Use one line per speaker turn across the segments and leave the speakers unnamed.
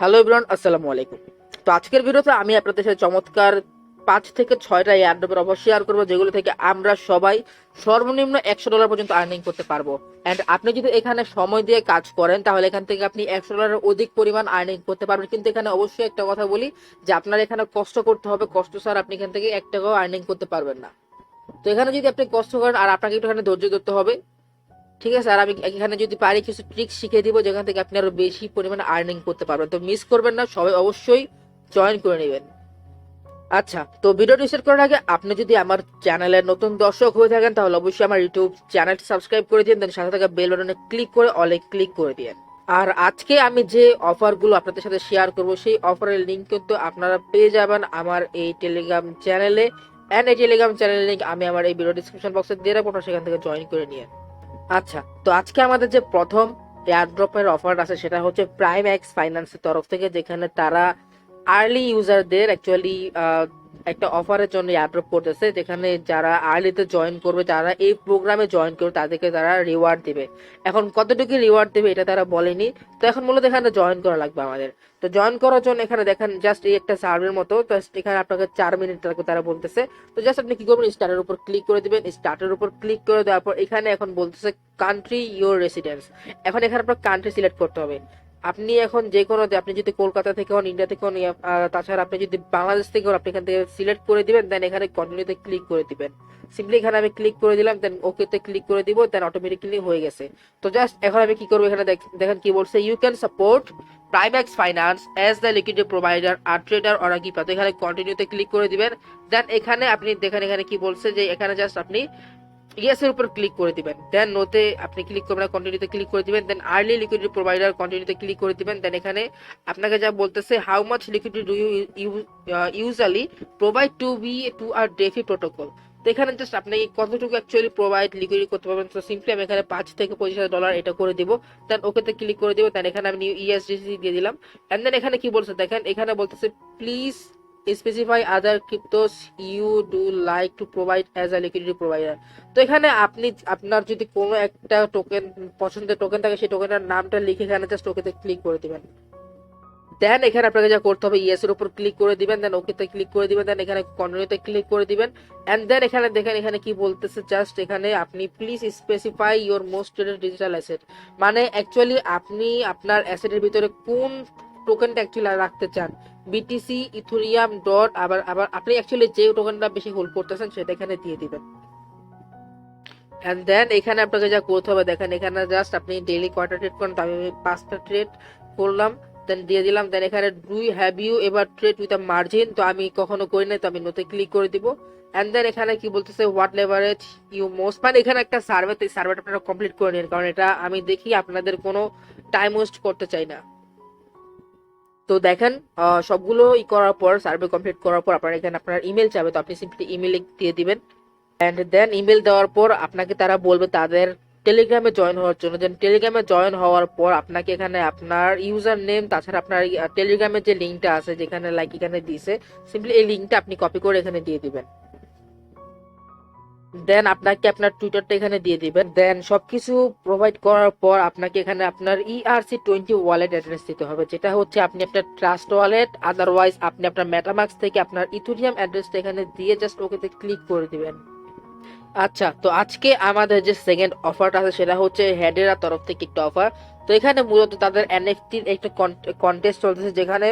Hello everyone, আসসালামু আলাইকুম। তো আজকের ভিডিওতে আমি আপনাদের সাথে চমৎকার 5 থেকে 6টা এয়ারড্রপের অফার শেয়ার করবো, যেগুলো থেকে আমরা সবাই সর্বনিম্ন $100 পর্যন্ত আর্নিং করতে পারবো। অ্যান্ড আপনি যদি এখানে সময় দিয়ে কাজ করেন তাহলে এখান থেকে আপনি $100 অধিক পরিমাণ আর্নিং করতে পারবেন। কিন্তু এখানে অবশ্যই একটা কথা বলি যে আপনার এখানে কষ্ট করতে হবে, কষ্ট ছাড়া আপনি এখান থেকে 1 টাকাও আর্নিং করতে পারবেন না। তো এখানে যদি আপনি কষ্ট করেন আর আপনাকে একটুখানি ধৈর্য ধরতে হবে, ঠিক আছে। আর আমি এখানে যদি পারি কিছু ট্রিক্স শিখিয়ে দিব যেখান থেকে আপনি আরো বেশি পরিমাণে আর্নিং করতে পারবেন। তো মিস করবেন না, সবাই অবশ্যই জয়েন করে নেবেন। আচ্ছা, তো ভিডিওটি স্টার্ট করার আগে আপনি যদি আমার চ্যানেলের নতুন দর্শক হয়ে থাকেন তাহলে অবশ্যই আমার ইউটিউব চ্যানেলটি সাবস্ক্রাইব করে দিন, দেন সাথে থাকা বেল বাটনে ক্লিক করে অলে ক্লিক করে দিন। আর আজকে আমি যে অফারগুলো আপনাদের সাথে শেয়ার করব সেই অফারের লিঙ্ক কিন্তু আপনারা পেয়ে যাবেন আমার এই টেলিগ্রাম চ্যানেলে। এন্ড এই টেলিগ্রাম চ্যানেলের লিঙ্ক আমি আমার এই ভিডিও ডিসক্রিপশন বক্সে দিয়ে রাখবো, আপনারা সেখান থেকে জয়েন করে নিন। আচ্ছা, তো আজকে আমাদের যে প্রথম এয়ারড্রপের অফার আছে সেটা হচ্ছে প্রাইম এক্স ফাইন্যান্সের তরফ থেকে, যেখানে তারা আর্লি ইউজারদের অ্যাকচুয়ালি একটা অফারের জন্য এয়ারড্রপ করতেছে, যেখানে যারা আর্লিতে জয়েন করবে, যারা এই প্রোগ্রামে জয়েন করবে তাদেরকে তারা রিওয়ার্ড দেবে। এখন কতটুকু রিওয়ার্ড দেবে এটা তারা বলেনি, তো এখন মূলত এখানে জয়েন করা লাগবে আমাদের। তো জয়েন করার জন্য এখানে দেখেন জাস্ট এই একটা সার্ভের মতো, তো এখানে আপনাকে 4 মিনিট তারা বলতেছে। তো জাস্ট আপনি কি করবেন, স্টার্টের উপর ক্লিক করে দিবেন। স্টার্টের উপর ক্লিক করে দেওয়ার পর এখানে এখন বলতেছে কান্ট্রি ইউর রেসিডেন্স। এখন এখানে আপনার কান্ট্রি সিলেক্ট করতে হবে। আপনি এখন যে কোনো, আপনি যদি কলকাতা থেকে হন, ইন্ডিয়া থেকে হন, তাছাড়া আপনি যদি বাংলাদেশ থেকে হন, আপনি এখান থেকে সিলেক্ট করে দিবেন, দেন এখানে কন্টিনিউতে ক্লিক করে দিবেন। সিম্পলি এখানে আমি ক্লিক করে দিলাম, দেন ওকেতে ক্লিক করে দিব, দেন অটোমেটিক্যালি হয়ে গেছে। তো জাস্ট এখন আমি কি করবো, এখানে দেখেন কি বলছে, you can support Primex finance as the liquidity provider আর ট্রেডার অর গিফট। এখানে কন্টিনিউতে ক্লিক করে দিবেন। দেন এখানে আপনি দেখেন এখানে কি বলছে যে এখানে জাস্ট আপনি ইয়েস এর উপর ক্লিক করে দিবেন, দেন নোতে আপনি ক্লিক করবেন, কন্টিনিউতে ক্লিক করে দিবেন, দেন আর্লি লিকুইডিটি প্রোভাইডার কন্টিনিউতে ক্লিক করে দিবেন। দেন এখানে আপনাকে যা বলতেছে how much liquidity do you usually provide to be to our DeFi protocol. তো এখানে জাস্ট আপনি কতটুকু অ্যাকচুয়ালি প্রোভাইড লিকুইডিটি করতে পারবেন। তো সিম্পলি আমি এখানে $5,000 থেকে $25,000 এটা করে দিব, দেন ওকেতে ক্লিক করে দিব, দেন এখানে আমি ইএসডিসি দিয়ে দিলাম। এন্ড দেন এখানে কি বলছে দেখেন, এখানে বলতেছে please specify other cryptos you do like to provide as a liquidity provider. তো এখানে আপনি আপনার যদি কোনো একটা টোকেন পছন্দের টোকেন থাকে সেই টোকেনের নামটা লিখে এখানে জাস্ট ওকেতে ক্লিক করে দিবেন। দেন এখানে আপনাকে যা করতে হবে, ইয়েস এর উপর ক্লিক করে দিবেন, দেন ওকেতে ক্লিক করে দিবেন, দেন এখানে কন্টিনিউতে ক্লিক করে দিবেন। এন্ড দেন এখানে দেখেন এখানে কি বলতেছে, জাস্ট এখানে আপনি please specify your most traded digital asset. মানে অ্যাকচুয়ালি আপনি আপনার অ্যাসেটের ভিতরে কোন টোকেনটা অ্যাকচুয়ালি রাখতে চান, বিটিসি, ইথেরিয়াম, ডট, আবার আবার আপনি অ্যাকচুয়ালি যে টোকেনটা বেশি হোল্ড করতেছেন সেটা এখানে দিয়ে দিবেন। এন্ড দেন এখানে আপনাকে যা করতে হবে দেখেন, এখানে জাস্ট আপনি ডেইলি কয়টা ট্রেড করেন, তো আমি 5টা ট্রেড করলাম, দেন দিয়ে দিলাম। দেন এখানে ডু হ্যাভ ইউ এবার ট্রেড উইথ আ মার্জিন, তো আমি কখনো করি না, তো আমি নোতে ক্লিক করে দিব। এন্ড দেন এখানে কি বলতেছে হোয়াট লেভারেজ ইউ মোস্ট, মানে এখানে একটা সার্ভে, তো সার্ভেটা আপনারা কমপ্লিট করে নিন, কারণ এটা আমি দেখি আপনাদের কোনো টাইম ওয়েস্ট করতে চাই না। তো দেখেন সবগুলো ই করার পর, সার্ভে কমপ্লিট করার পর আপনার এখানে আপনার ইমেল চাবে, তো আপনি সিম্পলি ইমেল দিয়ে দিবেন। অ্যান্ড দেন ইমেল দেওয়ার পর আপনাকে তারা বলবে তাদের টেলিগ্রামে জয়েন হওয়ার জন্য। দেন টেলিগ্রামে জয়েন হওয়ার পর আপনাকে এখানে আপনার ইউজার নেম, তাছাড়া আপনার টেলিগ্রামের যে লিঙ্কটা আছে যেখানে লাইক এখানে দিয়েছে, সিম্পলি এই লিঙ্কটা আপনি কপি করে এখানে দিয়ে দিবেন। দেন আপনাকে আপনার টুইটারটা এখানে দিয়ে দিবেন। দেন সবকিছু প্রোভাইড করার পর আপনাকে এখানে আপনার ERC20 ওয়ালেট অ্যাড্রেস দিতে হবে, যেটা হচ্ছে আপনি আপনার ট্রাস্ট ওয়ালেট, আদারওয়াইজ আপনি আপনার মেটামাক্স থেকে আপনার ইথেরিয়াম অ্যাড্রেসটা এখানে দিয়ে জাস্ট ওকেতে ক্লিক করে দিবেন। আচ্ছা, তো আজকে আমাদের যে সেকেন্ড অফারটা আছে সেটা হচ্ছে হেডেরা তরফ থেকে একটা অফার। তো এখানে মূলত তাদের এনএফটির একটা কন্টেস্ট চলতেছে, যেখানে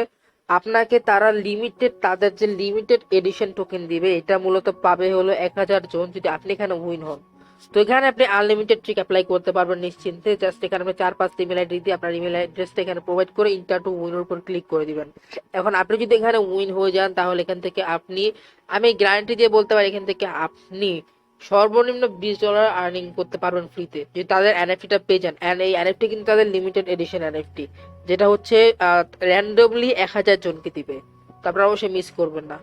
আপনাকে তারা লিমিটেড, তাদের যে লিমিটেড এডিশন টোকেন দিবে, এটা মূলত পাবে হলো 1000 জন যদি আপনি এখানে উইন হন। তো এখানে আপনি আনলিমিটেড ট্রিক অ্যাপ্লাই করতে পারবেন নিশ্চিন্তে। জাস্ট এখানে আপনি 4-5 ইমেল আইডি দিয়ে আপনার ইমেল অ্যাড্রেসটা এখানে প্রোভাইড করে ইন্টার টু উইনের উপর ক্লিক করে দিবেন। এখন আপনি যদি এখানে উইন হয়ে যান তাহলে এখান থেকে আপনি, আমি গ্যারান্টি দিয়ে বলতে পারি, এখান থেকে আপনি সর্বনিম্ন $20 আর্নিং করতে পারবেন ফ্রিতে, যদি তাদের এনএফটিটা পেয়ে যান। এন্ড এই এনএফটি কিন্তু তাদের লিমিটেড এডিশন এনএফটি, যেটা হচ্ছে র্যান্ডমলি 1000 জনকে দিবে, তারপর অবশ্যই মিস করবেন না।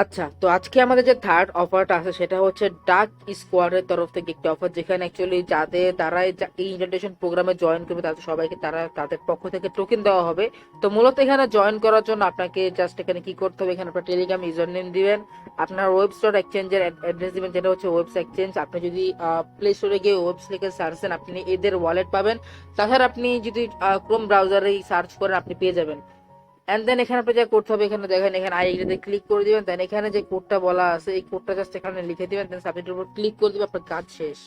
আচ্ছা, তো আজকে আমাদের যে থার্ড অফারটা আছে সেটা হচ্ছে ডাক স্কোয়াডের তরফ থেকে একটা অফার, যেখানে অ্যাকচুয়ালি যাদের দ্বারা এই ইনভিটেশন প্রোগ্রামে জয়েন করবে তাদের সবাইকে তারা তাদের পক্ষ থেকে টোকেন দেওয়া হবে। তো মূলত এখানে জয়েন করার জন্য আপনাকে জাস্ট এখানে কি করতে হবে, এখানে আপনার টেলিগ্রাম ইউজার নেম দিবেন, আপনার ওয়েবস ডট এক্সচেঞ্জের অ্যাড্রেস দিবেন, যেটা হচ্ছে ওয়েবস এক্সচেঞ্জ। আপনি যদি প্লে স্টোরে গিয়ে ওয়েবস লিখে সার্চ দেন আপনি এদের ওয়ালেট পাবেন, তাছাড়া আপনি যদি ক্রোম ব্রাউজারে সার্চ করেন আপনি পেয়ে যাবেন। এন্ড দেন এখানে আপনি যা করতে হবে, এখানে দেখেন এখানে আই এগ্রিতে ক্লিক করে দিবেন, দেন এখানে যে কোডটা বলা আছে এই কোডটা জাস্ট এখানে লিখে দিবেন, দেন সাবমিটের উপর ক্লিক করে দিবেন, আপনার কাজ শেষ।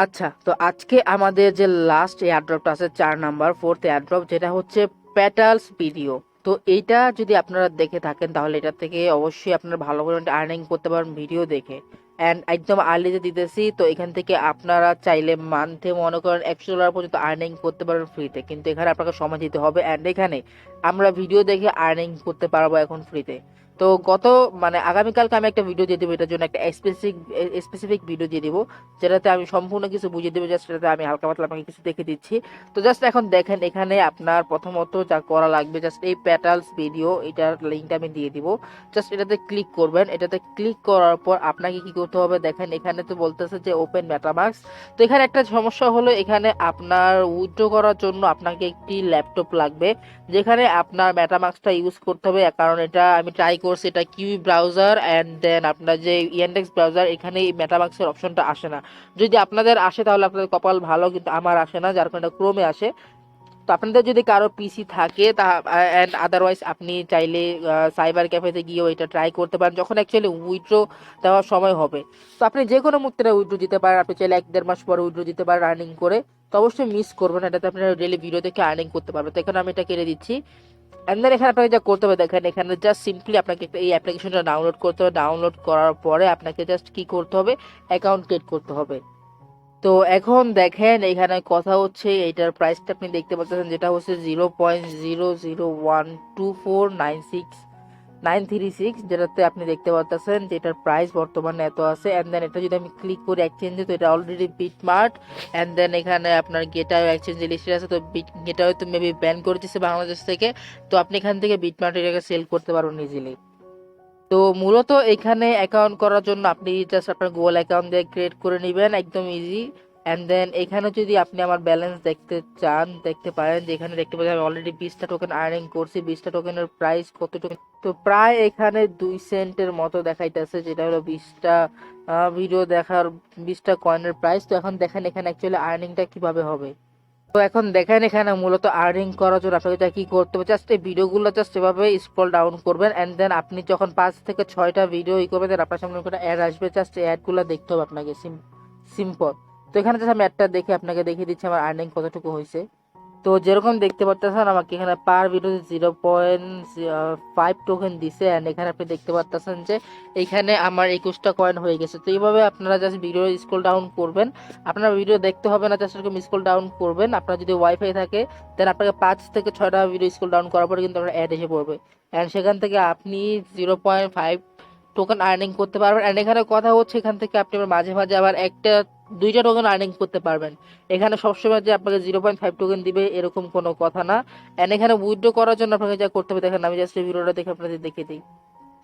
আচ্ছা, তো আজকে আমাদের যে লাস্ট এয়ারড্রপটা আছে 4 নাম্বার 4th এয়ারড্রপ, যেটা হচ্ছে পেটালস ভিডিও। তো এইটা যদি আপনারা দেখে থাকেন তাহলে এটা থেকে অবশ্যই আপনারা ভালো করে আর্নিং করতে পারেন ভিডিও দেখে। অ্যান্ড একদম আর্লিতে দিতেছি, তো এখান থেকে আপনারা চাইলে মান্থে মনে করেন $100 পর্যন্ত আর্নিং করতে পারেন ফ্রিতে, কিন্তু এখানে আপনাকে সময় দিতে হবে। অ্যান্ড এখানে আমরা ভিডিও দেখে আর্নিং করতে পারবো এখন ফ্রিতে। তো মানে আগামীকালকে আমি একটা ভিডিও দিয়ে দেবো, এটার জন্য একটা স্পেসিফিক ভিডিও দিয়ে দিব, যেটাতে আমি সম্পূর্ণ কিছু বুঝিয়ে দেবো, জাস্ট সেটাতে আমি হালকা পাতলা আপনাকে কিছু দেখে দিচ্ছি। তো জাস্ট এখন দেখেন এখানে আপনার প্রথমত যা করা লাগবে, জাস্ট এই প্যাটালস ভিডিও, এটার লিঙ্কটা আমি দিয়ে দিব। জাস্ট এটাতে ক্লিক করবেন, এটাতে ক্লিক করার পর আপনাকে কি করতে হবে দেখেন, এখানে তো বলতেছে যে ওপেন মেটামাস্ক। তো এখানে একটা সমস্যা হলো, এখানে আপনার উইথড্র করার জন্য আপনাকে একটি ল্যাপটপ লাগবে, যেখানে আপনার মেটামাস্কটা ইউজ করতে হবে। কারণ এটা আমি ট্রাই করছি, এটা কিউই ব্রাউজার অ্যান্ড দেন আপনার যে ইয়ান্ডেক্স ব্রাউজার, এখানে এই মেটামাস্কের অপশনটা আসে না। যদি আপনাদের আসে তাহলে আপনাদের কপাল ভালো, কিন্তু আমার আসে না, যার কারণে ক্রোমে আসে। তো আপনাদের যদি কারো পিসি থাকে তা অ্যান্ড আদারওয়াইজ আপনি চাইলে সাইবার ক্যাফেতে গিয়েও এটা ট্রাই করতে পারেন, যখন অ্যাকচুয়ালি উইথড্র দেওয়ার সময় হবে। তো আপনি যে কোনো মুহূর্তে উইথড্র দিতে পারেন, আপনি চাইলে 1-1.5 মাস পরে উইথড্র দিতে পারেন আর্নিং করে। তো অবশ্যই মিস করবেন, এটাতে আপনারা ডেলি ভিডিও দেখে আর্নিং করতে পারবেন। তো এখানে আমি এটা কেটে দিচ্ছি। এন্ড দেন এখানে আপনাকে যা করতে হবে দেখেন, এখানে জাস্ট সিম্পলি আপনাকে এই অ্যাপ্লিকেশনটা ডাউনলোড করতে হবে। ডাউনলোড করার পরে আপনাকে জাস্ট কি করতে হবে, অ্যাকাউন্ট ক্রিয়েট করতে হবে। তো এখন দেখেন এখানে কথা হচ্ছে এইটার প্রাইসটা আপনি দেখতে পাচ্ছেন, যেটা হচ্ছে 0.0012496,936, যেটাতে আপনি দেখতে পাচ্ছেন যে এটার প্রাইস বর্তমানে এত আছে। এন্ড দেন এটা যদি আমি ক্লিক করি এক্সচেঞ্জে, তো এটা অলরেডি বিটমার্ট। এন্ড দেন এখানে আপনার গেটাও এক্সচেঞ্জে লিস্টেড আছে, তো গেটাও তো মেবি ব্যান করে দিচ্ছে বাংলাদেশ থেকে। তো আপনি এখান থেকে বিটমার্টে এটাকে সেল করতে পারবেন ইজিলি। তো মূলত এখানে অ্যাকাউন্ট করার জন্য আপনি জাস্ট আপনার গুগল অ্যাকাউন্ট দিয়ে ক্রিয়েট করে নেবেন, একদম ইজি। অ্যান্ড দেন এখানে যদি আপনি আমার ব্যালেন্স দেখতে চান, দেখতে পারেন যে এখানে দেখতে পাচ্ছেন আমি অলরেডি 20টা টোকেন আর্নিং করছি। 20টা টোকেনের প্রাইস কত টোকেন, তো প্রায় এখানে 2 সেন্টের মতো দেখাইতেছে, যেটা হলো 20টা ভিডিও দেখার 20টা কয়েনের প্রাইস। তো এখন দেখেন এখানে অ্যাকচুয়ালি আর্নিংটা কিভাবে হবে। তো এখন দেখেন এখানে মূলত আর্নিং করার জন্য আপনাকে যা কি করতে হবে, জাস্ট এই ভিডিওগুলো জাস্ট এভাবে স্ক্রল ডাউন করবেন। এন্ড দেন আপনি যখন 5 থেকে 6টা ভিডিও করবেন, দেন আপনার সামনে একটা অ্যাড আসবে, জাস্ট এই অ্যাডগুলো দেখতে হবে আপনাকে, সিম্পল। তো এখানে জাস্ট আমি অ্যাডটা দেখে আপনাকে দেখিয়ে দিচ্ছি আমার আর্নিং কতটুকু হয়েছে। তো যেরকম দেখতে পাচ্ছেন আমাকে এখানে পার ভিডিওতে 0.5 টোকেন দিছে। অ্যান্ড এখানে আপনি দেখতে পাচ্ছেন যে এখানে আমার 21টা কয়েন হয়ে গেছে। তো এইভাবে আপনারা জাস্ট ভিডিও স্ক্রল ডাউন করবেন, আপনার ভিডিও দেখতে হবে না, জাস্ট এরকম স্ক্রল ডাউন করবেন। আপনার যদি ওয়াইফাই থাকে দেন আপনাকে 5 থেকে 6টা ভিডিও স্ক্রল ডাউন করার পরে কিন্তু আপনার অ্যাড এসে পড়বে, অ্যান্ড সেখান থেকে আপনি 0.5 টোকেন আর্নিং করতে পারবেন। অ্যান্ড এখানে কথা হচ্ছে এখান থেকে আপনি মাঝে মাঝে আবার 1-2টা টোকেন আর্নিং করতে পারবেন। এখানে সবসময় যে আপনাকে 0.5 টোকেন দিবে এরকম কোনো কথা না। এন্ড এখানে উইথড্র করার জন্য আপনাকে যা করতে হবে দেখেন, আমি জাস্ট এই ভিডিওটা দেখে আপনাদের দেখিয়ে দিই।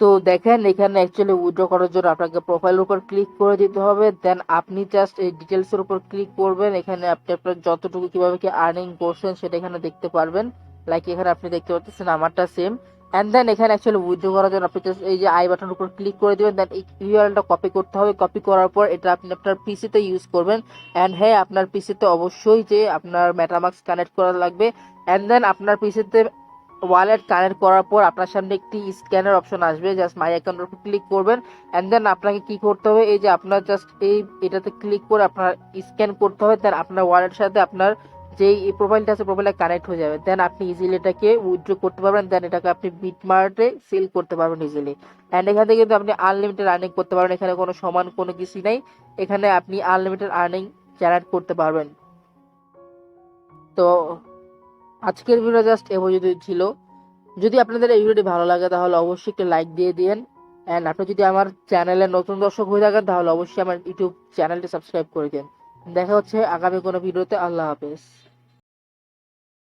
তো দেখেন এখানে অ্যাকচুয়ালি উইথড্র করার জন্য আপনাকে প্রোফাইলের উপর ক্লিক করে দিতে হবে, দেন আপনি জাস্ট এই ডিটেলসের উপর ক্লিক করবেন। এখানে আপনি আপনার যতটুকু কিভাবে কি আর্নিং করছেন সেটা এখানে দেখতে পারবেন। লাইক এখানে আপনি দেখতে পাচ্ছেন আমারটা সেম। এন্ড দেন এখানে অ্যাকচুয়ালি উইথড্র করার জন্য আপনি জাস্ট এই যে আই বাটনের উপর ক্লিক করে দিবেন, দেন এই ইউআরএলটা কপি করতে হবে। কপি করার পর এটা আপনি আপনার পিসিতে ইউজ করবেন। এন্ড হ্যাঁ, আপনার পিসিতে অবশ্যই যে আপনার মেটামাস্ক কানেক্ট করা লাগবে। এন্ড দেন আপনার পিসিতে ওয়ালেট কানেক্ট করার পর আপনার সামনে একটি স্ক্যানের অপশন আসবে, জাস্ট মাই অ্যাকাউন্টের উপর ক্লিক করবেন। এন্ড দেন আপনাকে কি করতে হবে, এই যে আপনার জাস্ট এটাতে ক্লিক করে আপনার স্ক্যান করতে হবে, দেন আপনার ওয়ালেটের সাথে আপনার যে এই প্রোফাইলটা আছে প্রোফাইলটা কানেক্ট হয়ে যাবে। দেন আপনি ইজিলি এটাকে উইথড্র করতে পারবেন, দেন এটাকে আপনি বিটমার্টে সেল করতে পারবেন ইজিলি। অ্যান্ড এখান থেকে কিন্তু আপনি আনলিমিটেড আর্নিং করতে পারবেন, এখানে কোনো সমান কোনো কিছু নাই, এখানে আপনি আনলিমিটেড আর্নিং জেনারেট করতে পারবেন। তো আজকের ভিডিও জাস্ট এ পর্যন্ত ছিল। যদি আপনাদের এই ভিডিওটি ভালো লাগে তাহলে অবশ্যই একটা লাইক দিয়ে দিন। অ্যান্ড আপনি যদি আমার চ্যানেলে নতুন দর্শক হয়ে থাকেন তাহলে অবশ্যই আমার ইউটিউব চ্যানেলটি সাবস্ক্রাইব করে দিন। দেখা হচ্ছে আগামী কোনো ভিডিওতে। আল্লাহ হাফেজ।